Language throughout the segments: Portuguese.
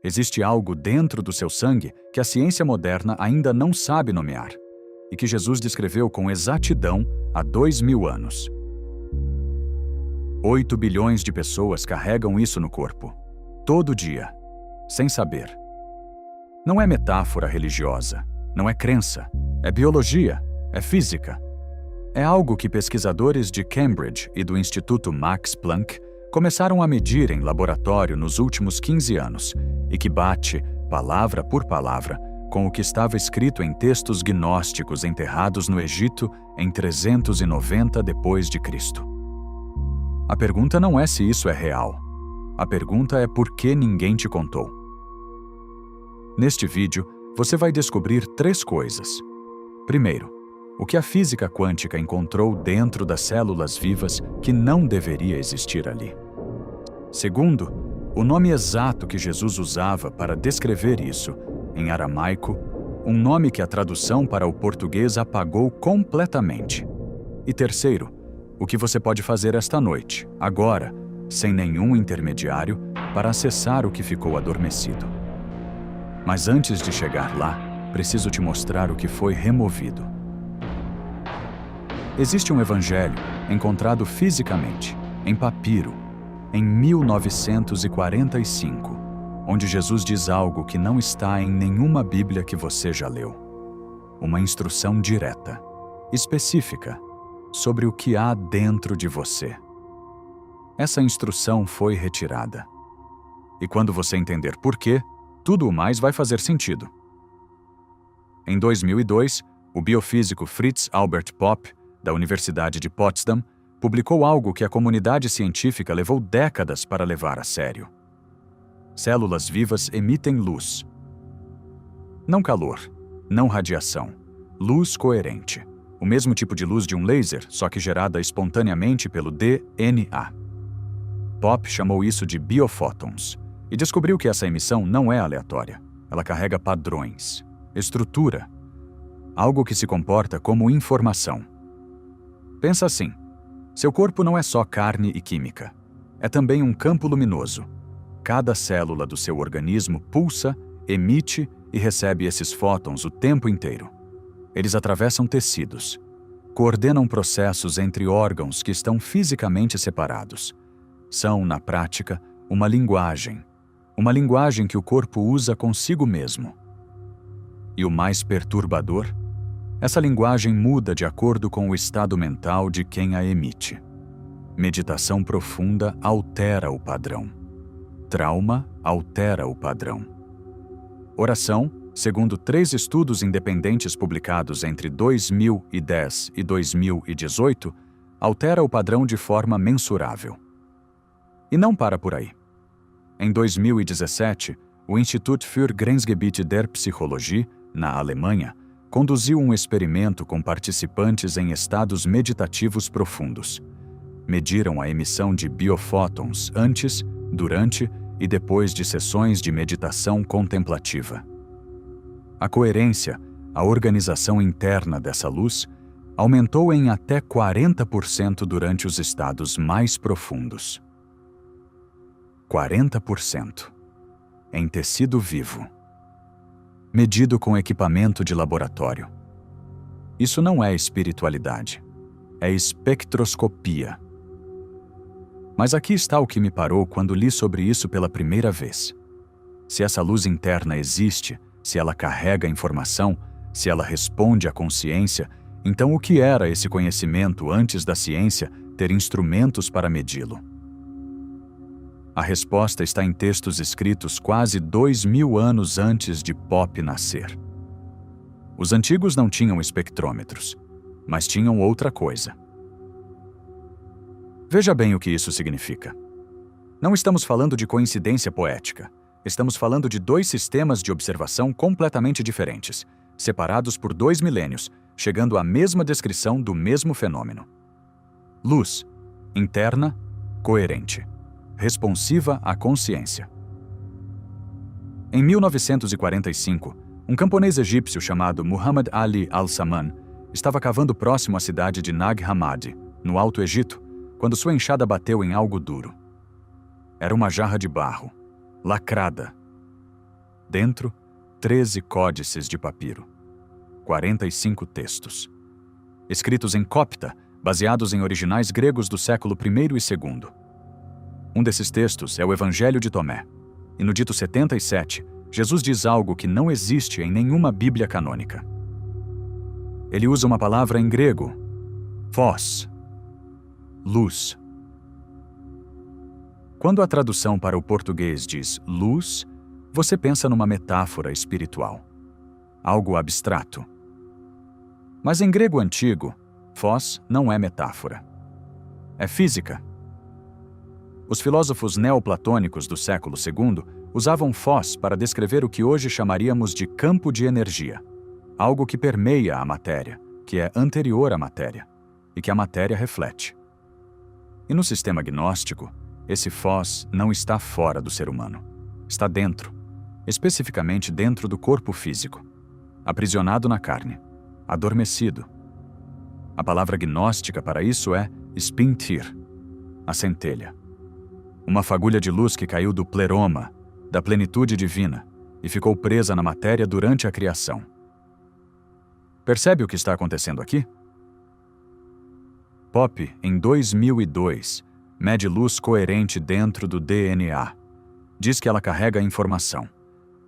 Existe algo dentro do seu sangue que a ciência moderna ainda não sabe nomear e que Jesus descreveu com exatidão há 2000 anos. 8 bilhões de pessoas carregam isso no corpo, todo dia, sem saber. Não é metáfora religiosa, não é crença, é biologia, é física. É algo que pesquisadores de Cambridge e do Instituto Max Planck começaram a medir em laboratório nos últimos 15 anos e que bate, palavra por palavra, com o que estava escrito em textos gnósticos enterrados no Egito em 390 d.C. A pergunta não é se isso é real. A pergunta é por que ninguém te contou. Neste vídeo, você vai descobrir 3 coisas. Primeiro, o que a física quântica encontrou dentro das células vivas que não deveria existir ali. Segundo, o nome exato que Jesus usava para descrever isso, em aramaico, um nome que a tradução para o português apagou completamente. E terceiro, o que você pode fazer esta noite, agora, sem nenhum intermediário, para acessar o que ficou adormecido. Mas antes de chegar lá, preciso te mostrar o que foi removido. Existe um evangelho encontrado fisicamente, em papiro, em 1945, onde Jesus diz algo que não está em nenhuma Bíblia que você já leu. Uma instrução direta, específica, sobre o que há dentro de você. Essa instrução foi retirada. E quando você entender por quê, tudo o mais vai fazer sentido. Em 2002, o biofísico Fritz Albert Popp, da Universidade de Potsdam, publicou algo que a comunidade científica levou décadas para levar a sério. Células vivas emitem luz. Não calor, não radiação. Luz coerente. O mesmo tipo de luz de um laser, só que gerada espontaneamente pelo DNA. Popp chamou isso de biofótons e descobriu que essa emissão não é aleatória. Ela carrega padrões, estrutura, algo que se comporta como informação. Pensa assim, seu corpo não é só carne e química, é também um campo luminoso. Cada célula do seu organismo pulsa, emite e recebe esses fótons o tempo inteiro. Eles atravessam tecidos, coordenam processos entre órgãos que estão fisicamente separados. São, na prática, uma linguagem que o corpo usa consigo mesmo. E o mais perturbador? Essa linguagem muda de acordo com o estado mental de quem a emite. Meditação profunda altera o padrão. Trauma altera o padrão. Oração, segundo 3 estudos independentes publicados entre 2010 e 2018, altera o padrão de forma mensurável. E não para por aí. Em 2017, o Institut für Grenzgebiete der Psychologie, na Alemanha, conduziu um experimento com participantes em estados meditativos profundos. Mediram a emissão de biofótons antes, durante e depois de sessões de meditação contemplativa. A coerência, a organização interna dessa luz, aumentou em até 40% durante os estados mais profundos. 40%. Em tecido vivo. Medido com equipamento de laboratório. Isso não é espiritualidade, é espectroscopia. Mas aqui está o que me parou quando li sobre isso pela primeira vez. Se essa luz interna existe, se ela carrega informação, se ela responde à consciência, então o que era esse conhecimento antes da ciência ter instrumentos para medi-lo? A resposta está em textos escritos quase 2000 anos antes de Popp nascer. Os antigos não tinham espectrômetros, mas tinham outra coisa. Veja bem o que isso significa. Não estamos falando de coincidência poética. Estamos falando de 2 sistemas de observação completamente diferentes, separados por 2 milênios, chegando à mesma descrição do mesmo fenômeno. Luz, interna, coerente. Responsiva à consciência. Em 1945, um camponês egípcio chamado Muhammad Ali al-Saman estava cavando próximo à cidade de Nag Hammadi, no Alto Egito, quando sua enxada bateu em algo duro. Era uma jarra de barro, lacrada. Dentro, 13 códices de papiro. 45 textos. Escritos em copta, baseados em originais gregos do século I e II. Um desses textos é o Evangelho de Tomé. E no dito 77, Jesus diz algo que não existe em nenhuma Bíblia canônica. Ele usa uma palavra em grego, phos, luz. Quando a tradução para o português diz luz, você pensa numa metáfora espiritual, algo abstrato. Mas em grego antigo, phos não é metáfora. É física. Os filósofos neoplatônicos do século II usavam phos para descrever o que hoje chamaríamos de campo de energia, algo que permeia a matéria, que é anterior à matéria, e que a matéria reflete. E no sistema gnóstico, esse phos não está fora do ser humano. Está dentro, especificamente dentro do corpo físico, aprisionado na carne, adormecido. A palavra gnóstica para isso é spintir, a centelha. Uma fagulha de luz que caiu do pleroma, da plenitude divina, e ficou presa na matéria durante a criação. Percebe o que está acontecendo aqui? Pope, em 2002, mede luz coerente dentro do DNA. Diz que ela carrega informação.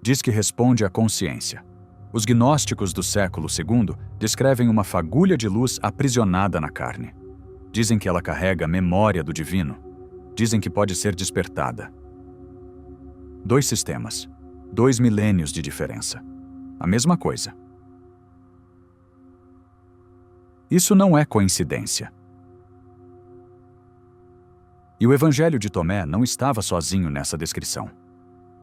Diz que responde à consciência. Os gnósticos do século II descrevem uma fagulha de luz aprisionada na carne. Dizem que ela carrega a memória do divino. Dizem que pode ser despertada. 2 sistemas, 2 milênios de diferença. A mesma coisa. Isso não é coincidência. E o Evangelho de Tomé não estava sozinho nessa descrição.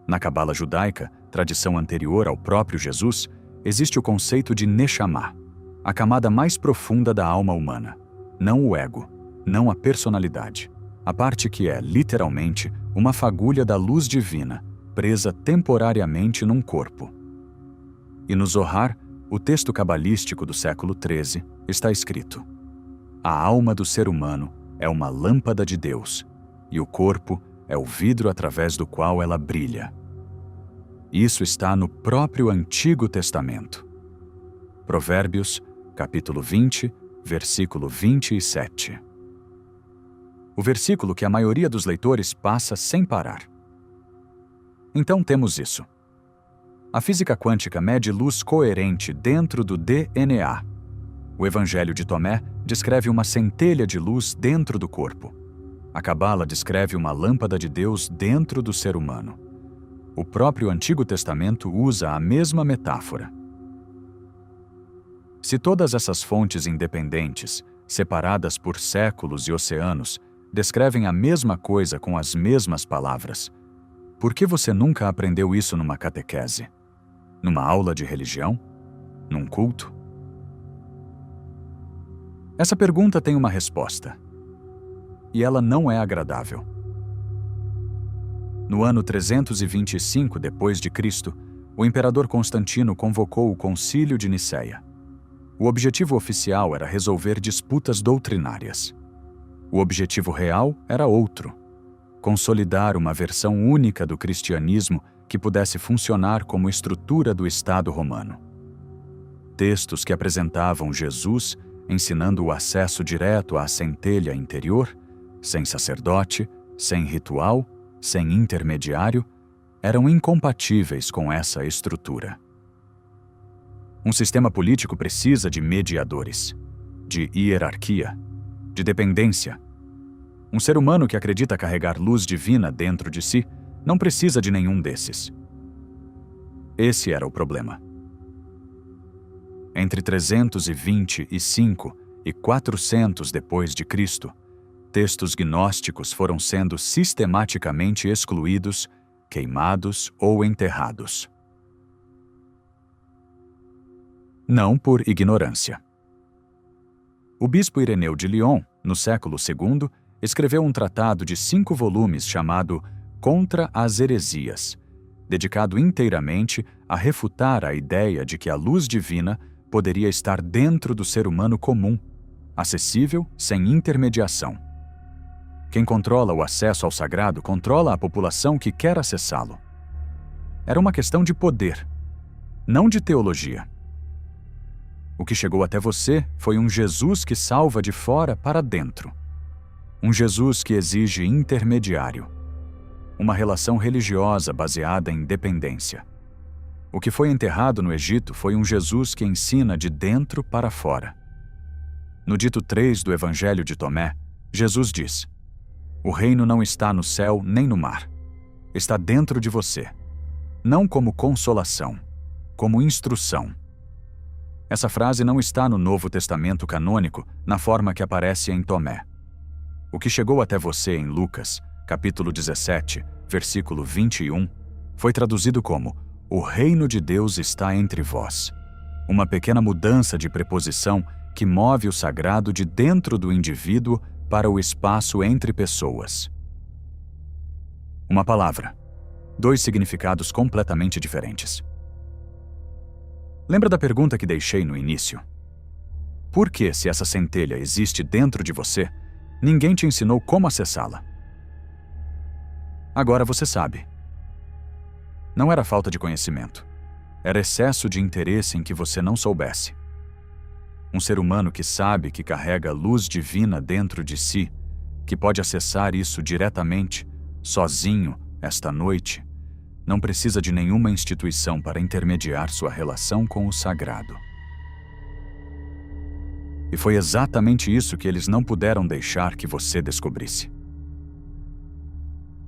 Na cabala judaica, tradição anterior ao próprio Jesus, existe o conceito de Neshama, a camada mais profunda da alma humana. Não o ego, não a personalidade. A parte que é, literalmente, uma fagulha da luz divina, presa temporariamente num corpo. E no Zohar, o texto cabalístico do século XIII, está escrito: a alma do ser humano é uma lâmpada de Deus, e o corpo é o vidro através do qual ela brilha. Isso está no próprio Antigo Testamento. Provérbios, capítulo 20, versículo 27. O versículo que a maioria dos leitores passa sem parar. Então temos isso. A física quântica mede luz coerente dentro do DNA. O Evangelho de Tomé descreve uma centelha de luz dentro do corpo. A cabala descreve uma lâmpada de Deus dentro do ser humano. O próprio Antigo Testamento usa a mesma metáfora. Se todas essas fontes independentes, separadas por séculos e oceanos, descrevem a mesma coisa com as mesmas palavras, por que você nunca aprendeu isso numa catequese? Numa aula de religião? Num culto? Essa pergunta tem uma resposta. E ela não é agradável. No ano 325 d.C., o imperador Constantino convocou o Concílio de Nicéia. O objetivo oficial era resolver disputas doutrinárias. O objetivo real era outro: consolidar uma versão única do cristianismo que pudesse funcionar como estrutura do Estado romano. Textos que apresentavam Jesus ensinando o acesso direto à centelha interior, sem sacerdote, sem ritual, sem intermediário, eram incompatíveis com essa estrutura. Um sistema político precisa de mediadores, de hierarquia, de dependência. Um ser humano que acredita carregar luz divina dentro de si não precisa de nenhum desses. Esse era o problema. Entre 325 e 400 depois de Cristo, textos gnósticos foram sendo sistematicamente excluídos, queimados ou enterrados. Não por ignorância. O bispo Ireneu de Lyon, no século II, escreveu um tratado de 5 volumes chamado Contra as Heresias, dedicado inteiramente a refutar a ideia de que a luz divina poderia estar dentro do ser humano comum, acessível sem intermediação. Quem controla o acesso ao sagrado controla a população que quer acessá-lo. Era uma questão de poder, não de teologia. O que chegou até você foi um Jesus que salva de fora para dentro. Um Jesus que exige intermediário. Uma relação religiosa baseada em dependência. O que foi enterrado no Egito foi um Jesus que ensina de dentro para fora. No dito 3 do Evangelho de Tomé, Jesus diz: "O reino não está no céu nem no mar. Está dentro de você. Não como consolação, como instrução." Essa frase não está no Novo Testamento canônico na forma que aparece em Tomé. O que chegou até você em Lucas, capítulo 17, versículo 21, foi traduzido como: "O reino de Deus está entre vós." Uma pequena mudança de preposição que move o sagrado de dentro do indivíduo para o espaço entre pessoas. Uma palavra, dois significados completamente diferentes. Lembra da pergunta que deixei no início? Por que, se essa centelha existe dentro de você, ninguém te ensinou como acessá-la? Agora você sabe. Não era falta de conhecimento. Era excesso de interesse em que você não soubesse. Um ser humano que sabe que carrega luz divina dentro de si, que pode acessar isso diretamente, sozinho, esta noite, não precisa de nenhuma instituição para intermediar sua relação com o sagrado. E foi exatamente isso que eles não puderam deixar que você descobrisse.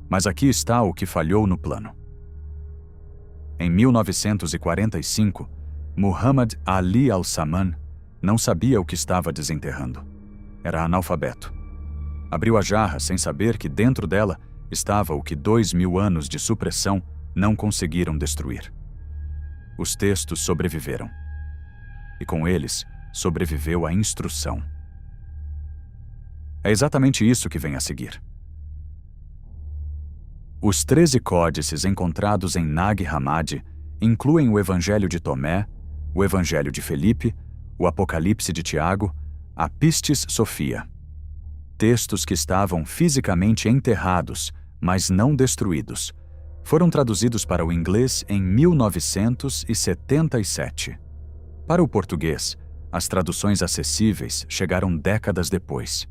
Mas aqui está o que falhou no plano. Em 1945, Muhammad Ali al-Saman não sabia o que estava desenterrando. Era analfabeto. Abriu a jarra sem saber que dentro dela estava o que 2000 anos de supressão não conseguiram destruir. Os textos sobreviveram. E com eles, sobreviveu a instrução. É exatamente isso que vem a seguir. Os 13 códices encontrados em Nag Hammadi incluem o Evangelho de Tomé, o Evangelho de Felipe, o Apocalipse de Tiago, a Pistis Sophia. Textos que estavam fisicamente enterrados, mas não destruídos, foram traduzidos para o inglês em 1977. Para o português, as traduções acessíveis chegaram décadas depois.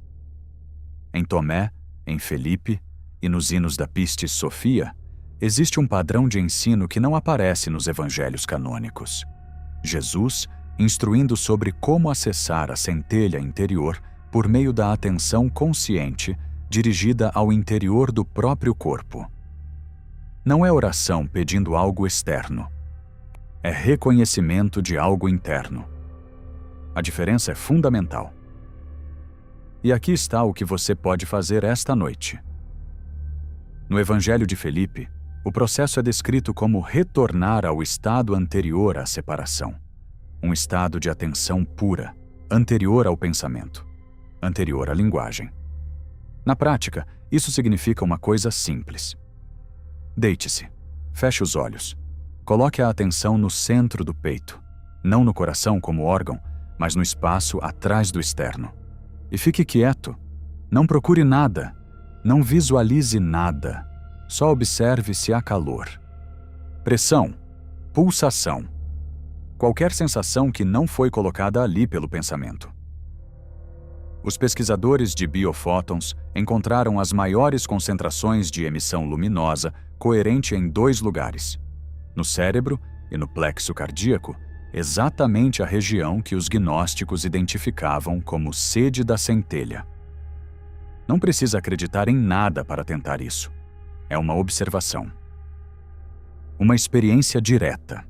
Em Tomé, em Felipe e nos hinos da Pistis Sophia, existe um padrão de ensino que não aparece nos evangelhos canônicos. Jesus instruindo sobre como acessar a centelha interior por meio da atenção consciente dirigida ao interior do próprio corpo. Não é oração pedindo algo externo. É reconhecimento de algo interno. A diferença é fundamental. E aqui está o que você pode fazer esta noite. No Evangelho de Felipe, o processo é descrito como retornar ao estado anterior à separação. Um estado de atenção pura, anterior ao pensamento, anterior à linguagem. Na prática, isso significa uma coisa simples. Deite-se, feche os olhos, coloque a atenção no centro do peito, não no coração como órgão, mas no espaço atrás do externo. E fique quieto, não procure nada, não visualize nada, só observe se há calor, pressão, pulsação, qualquer sensação que não foi colocada ali pelo pensamento. Os pesquisadores de biofótons encontraram as maiores concentrações de emissão luminosa coerente em 2 lugares, no cérebro e no plexo cardíaco, exatamente a região que os gnósticos identificavam como sede da centelha. Não precisa acreditar em nada para tentar isso. É uma observação. Uma experiência direta.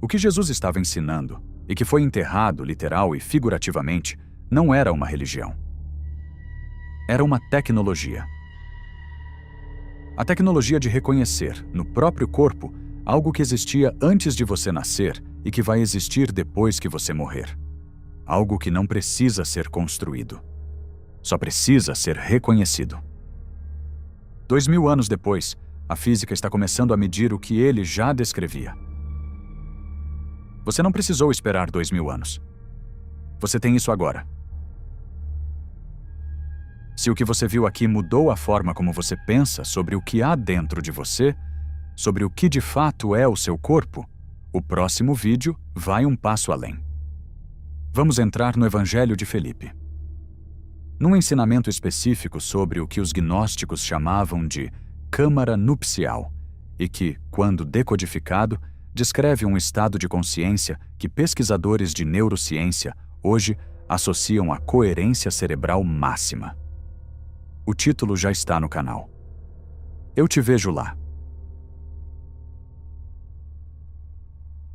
O que Jesus estava ensinando, e que foi enterrado literal e figurativamente, não era uma religião. Era uma tecnologia. A tecnologia de reconhecer, no próprio corpo, algo que existia antes de você nascer e que vai existir depois que você morrer. Algo que não precisa ser construído. Só precisa ser reconhecido. 2000 anos depois, a física está começando a medir o que ele já descrevia. Você não precisou esperar 2000 anos. Você tem isso agora. Se o que você viu aqui mudou a forma como você pensa sobre o que há dentro de você, sobre o que de fato é o seu corpo, o próximo vídeo vai um passo além. Vamos entrar no Evangelho de Felipe. Num ensinamento específico sobre o que os gnósticos chamavam de câmara nupcial, e que, quando decodificado, descreve um estado de consciência que pesquisadores de neurociência hoje associam à coerência cerebral máxima. O título já está no canal. Eu te vejo lá.